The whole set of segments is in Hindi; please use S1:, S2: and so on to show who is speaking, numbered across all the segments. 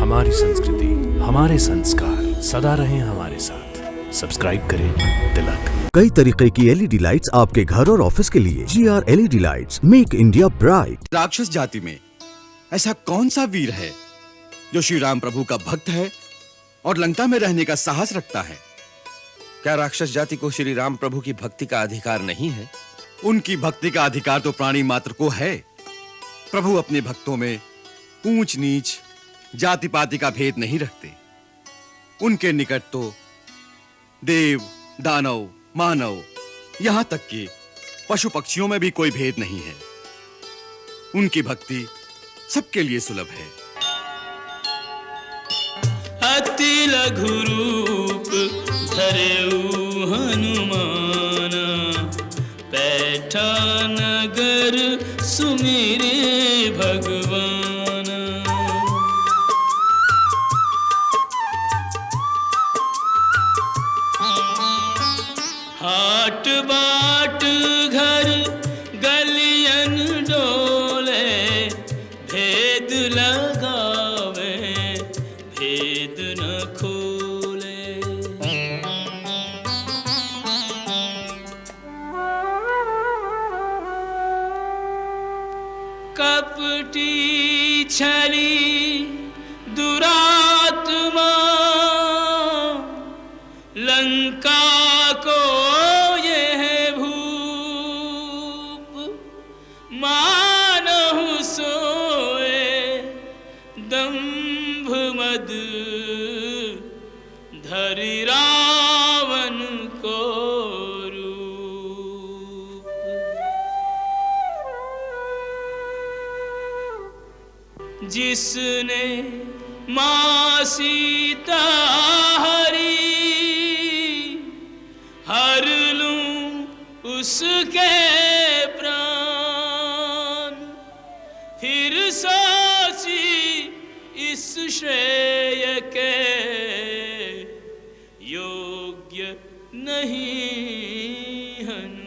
S1: हमारी संस्कृति, हमारे संस्कार सदा रहें हमारे साथ। सब्सक्राइब करें तिलक।
S2: कई तरीके की एलईडी लाइट्स आपके घर और ऑफिस के लिए। GR LED lights, make India bright.
S3: राक्षस जाति में ऐसा कौन सा वीर है जो श्री राम प्रभु का भक्त है और लंका में रहने का साहस रखता है?
S4: क्या राक्षस जाति को श्री राम प्रभु की भक्ति का अधिकार नहीं है?
S3: उनकी भक्ति का अधिकार तो प्राणी मात्र को है। प्रभु अपने भक्तों में ऊंच नीच, जाति पाति का भेद नहीं रखते। उनके निकट तो देव, दानव, मानव, यहां तक कि पशु पक्षियों में भी कोई भेद नहीं है। उनकी भक्ति सबके लिए सुलभ है।
S5: अति लघु रूप धरेऊ हनुमाना, बैठा नगर सुमिरे भगवाना। हाट बाट घर गलियन डोले, भेद लगावे भेद न खोले। कपटी छली दुरात्मा, लंका को यह भूप। मानहु सोए दंभ मद, धरि रावण को रूप। जिसने मां सीता हरी, हर लूं उसके प्राण। फिर सोची इस श्रेय के, योग्य नहीं हनुमान।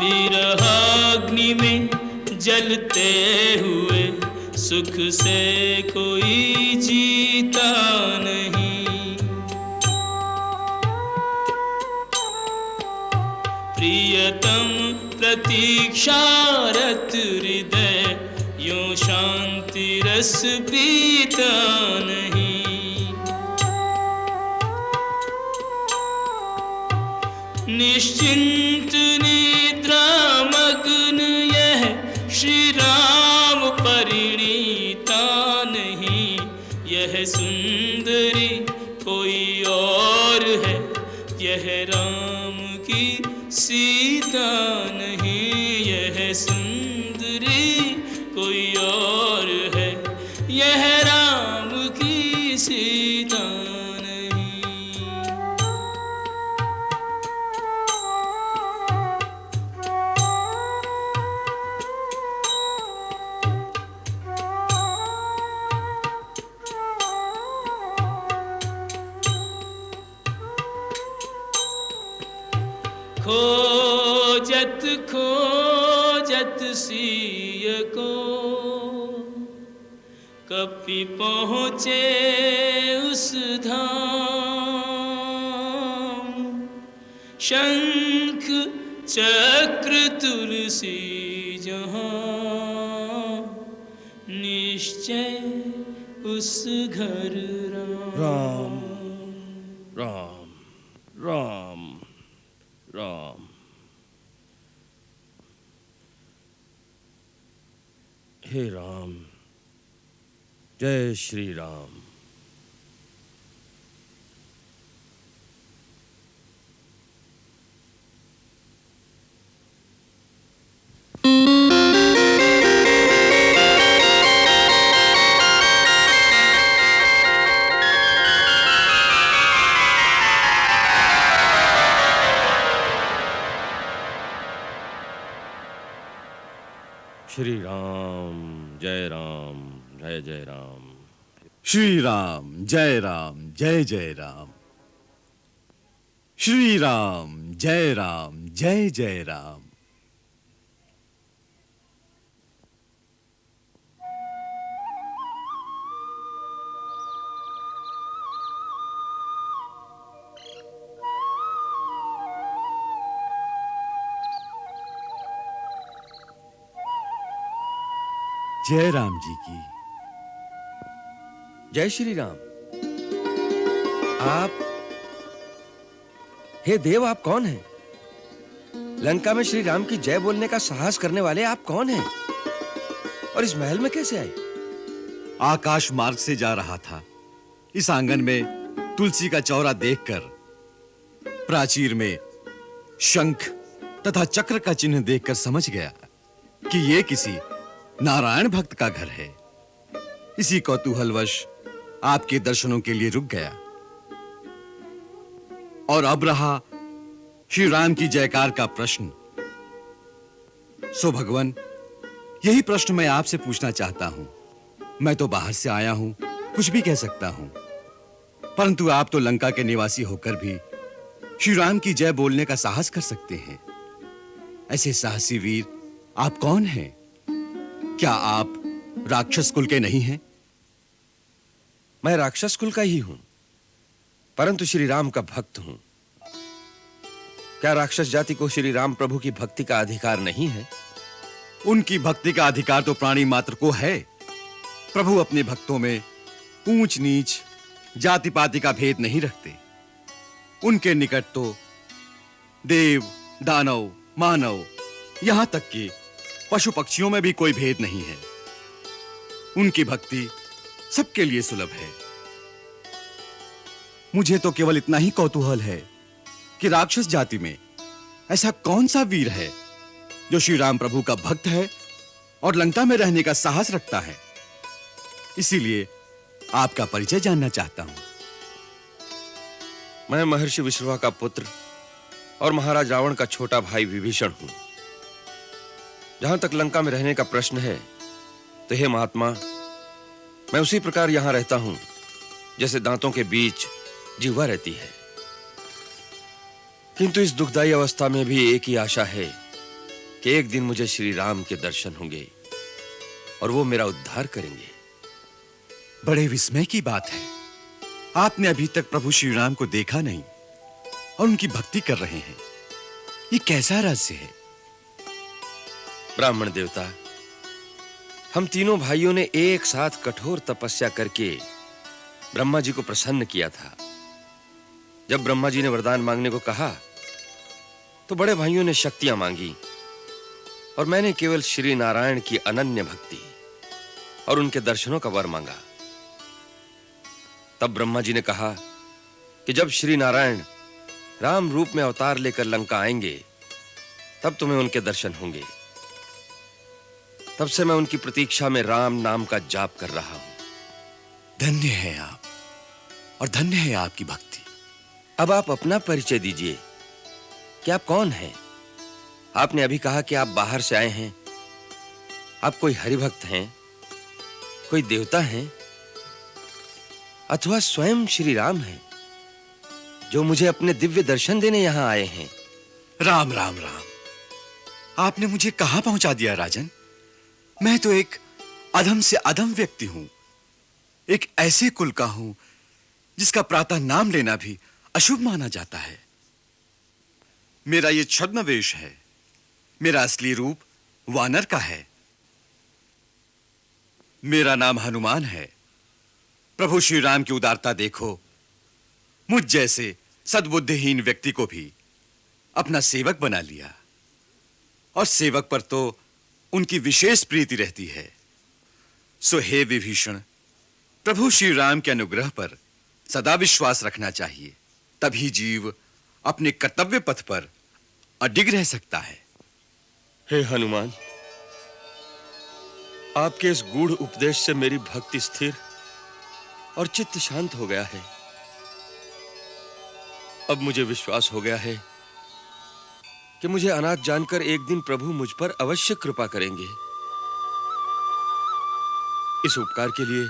S5: विरहाग्नि में जलते हुए सुख से कोई जीता नहीं। प्रियतम प्रतीक्षारत हृदय, यूं शांति रस पीता नहीं। निश्चिंत निद्रा मग्न यह श्री राम परिणीता नहीं। यह सुंदरी कोई और है, यह राम की सीता नहीं। यह सुंदरी कोई और है, यह राम की सीता नहीं। खोजत खोजत सिय को, कपि पहुँचे उस धाम। शंख चक्र तुलसी जहाँ, निश्चय उस घर राम।
S4: राम राम राम। हे राम, जय श्री राम। श्री राम, जय जय राम।
S3: श्री राम, जय राम, जय जय राम। श्री राम जय राम, जय जय राम। जय राम जी की।
S4: जय श्री राम। आप, हे देव, आप कौन हैं? लंका में श्री राम की जय बोलने का साहस करने वाले आप कौन हैं? और इस महल में कैसे आए?
S3: आकाश मार्ग से जा रहा था। इस आंगन में तुलसी का चौरा देखकर, प्राचीर में शंख तथा चक्र का चिन्ह देखकर समझ गया कि यह किसी नारायण भक्त का घर है। इसी कौतूहलवश आपके दर्शनों के लिए रुक गया। और अब रहा श्री राम की जयकार का प्रश्न। सो भगवान, यही प्रश्न मैं आपसे पूछना चाहता हूं। मैं तो बाहर से आया हूं, कुछ भी कह सकता हूं, परंतु आप तो लंका के निवासी होकर भी श्री राम की जय बोलने का साहस कर सकते हैं। ऐसे साहसी वीर आप कौन हैं? क्या आप राक्षस कुल के नहीं हैं?
S4: मैं राक्षस कुल का ही हूं, परंतु श्री राम का भक्त हूं। क्या राक्षस जाति को श्री राम प्रभु की भक्ति का अधिकार नहीं है?
S3: उनकी भक्ति का अधिकार तो प्राणी मात्र को है। प्रभु अपने भक्तों में ऊंच नीच, जाति पाति का भेद नहीं रखते। उनके निकट तो देव, दानव, मानव, यहां तक कि पशु पक्षियों में भी कोई भेद नहीं है। उनकी भक्ति सबके लिए सुलभ है। मुझे तो केवल इतना ही कौतूहल है कि राक्षस जाति में ऐसा कौन सा वीर है जो श्री राम प्रभु का भक्त है और लंका में रहने का साहस रखता है। इसीलिए आपका परिचय जानना चाहता हूं।
S4: मैं महर्षि विश्रवा का पुत्र और महाराज रावण का छोटा भाई विभीषण हूं। जहां तक लंका में रहने का प्रश्न है, तो हे महात्मा, मैं उसी प्रकार यहां रहता हूं जैसे दांतों के बीच जिह्वा रहती है। किंतु इस दुखदाई अवस्था में भी एक ही आशा है कि एक दिन मुझे श्री राम के दर्शन होंगे और वो मेरा उद्धार करेंगे।
S3: बड़े विस्मय की बात है, आपने अभी तक प्रभु श्री राम को देखा नहीं और उनकी भक्ति कर रहे हैं। ये कैसा रहस्य है?
S4: ब्राह्मण देवता, हम तीनों भाइयों ने एक साथ कठोर तपस्या करके ब्रह्मा जी को प्रसन्न किया था। जब ब्रह्मा जी ने वरदान मांगने को कहा, तो बड़े भाइयों ने शक्तियां मांगी और मैंने केवल श्री नारायण की अनन्य भक्ति और उनके दर्शनों का वर मांगा। तब ब्रह्मा जी ने कहा कि जब श्री नारायण राम रूप में अवतार लेकर लंका आएंगे, तब तुम्हें उनके दर्शन होंगे। तब से मैं उनकी प्रतीक्षा में राम नाम का जाप कर रहा हूं।
S3: धन्य है आप और धन्य है आपकी भक्ति।
S4: अब आप अपना परिचय दीजिए कि आप कौन हैं? आपने अभी कहा कि आप बाहर से आए हैं। आप कोई हरिभक्त हैं, कोई देवता हैं, अथवा स्वयं श्री राम हैं जो मुझे अपने दिव्य दर्शन देने यहां आए हैं?
S3: राम राम राम। आपने मुझे कहां पहुंचा दिया राजन। मैं तो एक अधम से अधम व्यक्ति हूं, एक ऐसे कुल का हूं जिसका प्रातः नाम लेना भी अशुभ माना जाता है। मेरा ये छद्म वेश है। मेरा असली रूप वानर का है। मेरा नाम हनुमान है। प्रभु श्री राम की उदारता देखो। मुझ जैसे सद्बुद्धिहीन व्यक्ति को भी अपना सेवक बना लिया, और सेवक पर तो उनकी विशेष प्रीति रहती है। सो हे विभीषण, प्रभु श्री राम के अनुग्रह पर सदा विश्वास रखना चाहिए, तभी जीव अपने कर्तव्य पथ पर अडिग रह सकता है।
S4: हे हनुमान, आपके इस गूढ़ उपदेश से मेरी भक्ति स्थिर और चित्त शांत हो गया है। अब मुझे विश्वास हो गया है कि मुझे अनाथ जानकर एक दिन प्रभु मुझ पर अवश्य कृपा करेंगे। इस उपकार के लिए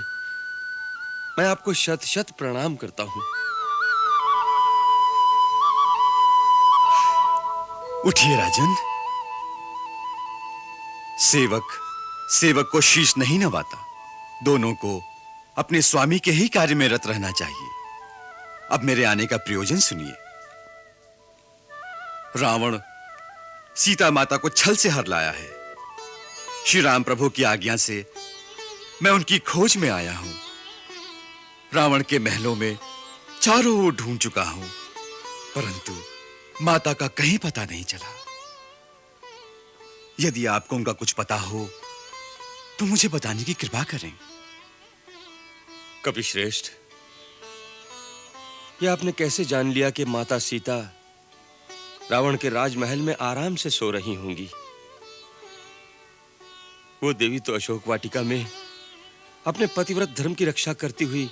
S4: मैं आपको शत शत प्रणाम करता हूं।
S3: उठिए राजन। सेवक को शीश नहीं नवाता। दोनों को अपने स्वामी के ही कार्य में रत रहना चाहिए। अब मेरे आने का प्रयोजन सुनिए। रावण सीता माता को छल से हर लाया है। श्री राम प्रभु की आज्ञा से मैं उनकी खोज में आया हूं। रावण के महलों में चारों ओर ढूंढ चुका हूं, परंतु माता का कहीं पता नहीं चला। यदि आपको उनका कुछ पता हो तो मुझे बताने की कृपा करें।
S4: कपिश्रेष्ठ, यह आपने कैसे जान लिया कि माता सीता रावण के राजमहल में आराम से सो रही होंगी? वो देवी तो अशोक वाटिका में अपने पतिव्रत धर्म की रक्षा करती हुई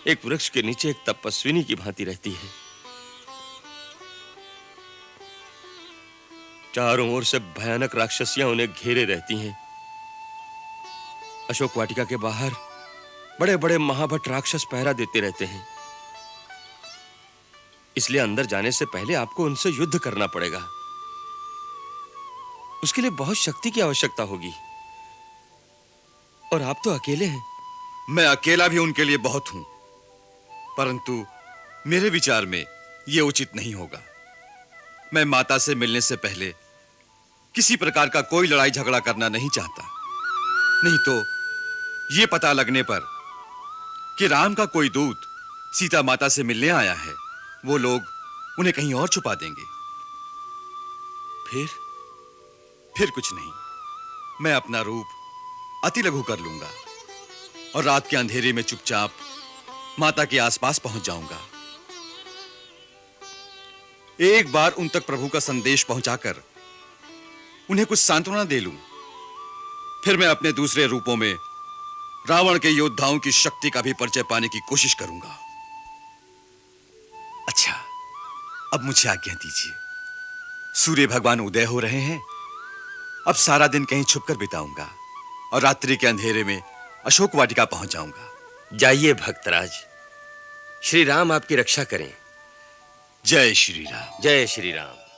S4: एक वृक्ष के नीचे एक तपस्विनी की भांति रहती है। चारों ओर से भयानक राक्षसियां उन्हें घेरे रहती हैं। अशोक वाटिका के बाहर बड़े-बड़े महाभट राक्षस पहरा देते रहते हैं। इसलिए अंदर जाने से पहले आपको उनसे युद्ध करना पड़ेगा। उसके लिए बहुत शक्ति की आवश्यकता होगी, और आप तो अकेले हैं।
S3: मैं अकेला भी उनके लिए बहुत हूं, परंतु मेरे विचार में यह उचित नहीं होगा। मैं माता से मिलने से पहले किसी प्रकार का कोई लड़ाई झगड़ा करना नहीं चाहता। नहीं तो यह पता लगने पर कि राम का कोई दूत सीता माता से मिलने आया है, वो लोग उन्हें कहीं और छुपा देंगे। फिर कुछ नहीं, मैं अपना रूप अति लघु कर लूंगा और रात के अंधेरे में चुपचाप माता के आसपास पहुंच जाऊंगा। एक बार उन तक प्रभु का संदेश पहुंचाकर उन्हें कुछ सांत्वना दे लूं, फिर मैं अपने दूसरे रूपों में रावण के योद्धाओं की शक्ति का भी परिचय पाने की कोशिश करूंगा। अच्छा, अब मुझे आज्ञा दीजिए। सूर्य भगवान उदय हो रहे हैं। अब सारा दिन कहीं छुपकर बिताऊंगा और रात्रि के अंधेरे में अशोक वाटिका पहुंच जाऊंगा।
S4: जाइए भक्तराज, श्री राम आपकी रक्षा करें।
S3: जय श्री राम।
S4: जय श्री राम।